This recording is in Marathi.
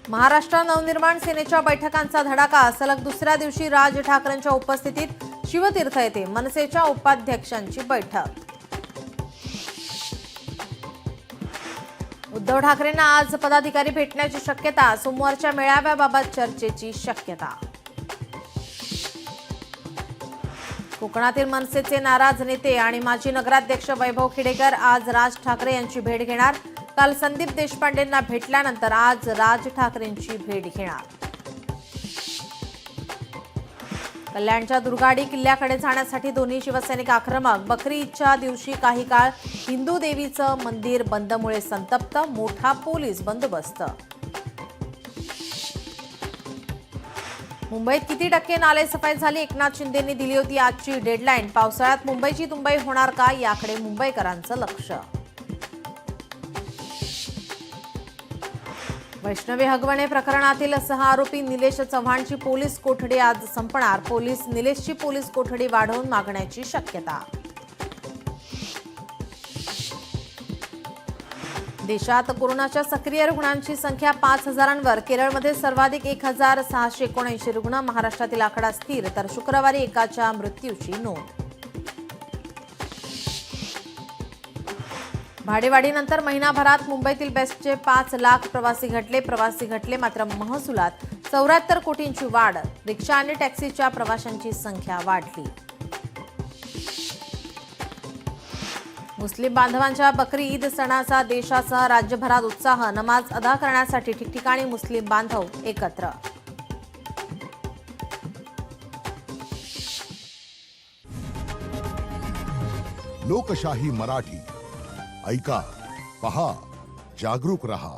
महाराष्ट्र नवनिर्माण सेनेच्या बैठकांचा धडाका। सलग दुसऱ्या दिवशी राज ठाकरेंच्या उपस्थितीत शिवतीर्थ येथे मनसेच्या उपाध्यक्षांची बैठक। उद्धव ठाकरेंना आज पदाधिकारी भेटण्याची शक्यता। सोमवारच्या मेळाव्याबाबत चर्चेची शक्यता। कोकणातील मनसेचे नाराज नेते आणि माजी नगराध्यक्ष वैभव खेडेकर आज राज ठाकरे यांची भेट घेणार। काल संदीप देशपांडेंना भेटल्यानंतर आज राज ठाकरेंची भेट घेणार। कल्याणच्या दुर्गाडी किल्ल्याकडे जाण्यासाठी दोन्ही शिवसैनिक आक्रमक। बकरी ईदच्या दिवशी काही काळ हिंदू देवीचं मंदिर बंदमुळे संतप्त। मोठा पोलीस बंदोबस्त। मुंबईत किती टक्के नालेसफाई झाली? एकनाथ शिंदेंनी दिली होती आजची डेडलाईन। पावसाळ्यात मुंबईची तुंबई होणार का, याकडे मुंबईकरांचं लक्ष। वैष्णवी हगवणे प्रकरणातील 6 आरोपी निलेश चव्हाणची पोलीस कोठडी आज संपणार। निलेशची पोलीस कोठडी वाढवून मागण्याची शक्यता। देशात कोरोनाच्या सक्रिय रुग्णांची संख्या 5,000वर। केरळमध्ये सर्वाधिक 1,679 रुग्ण। महाराष्ट्रातील आकडा स्थिर, तर शुक्रवारी एकाच्या मृत्यूची नोंद। भाडेवाढीनंतर महिनाभरात मुंबईतील बेस्टचे 5 लाख प्रवासी घटले मात्र महसुलात 74 कोटींची वाढ। रिक्षा आणि टॅक्सीच्या प्रवाशांची संख्या वाढली। मुस्लिम बांधवांच्या बकरी ईद सणाचा देशासह राज्यभरात उत्साह। नमाज अदा करण्यासाठी ठिकठिकाणी मुस्लिम बांधव एकत्र। लोकशाही मराठी ऐका, पहा, जागरूक रहा।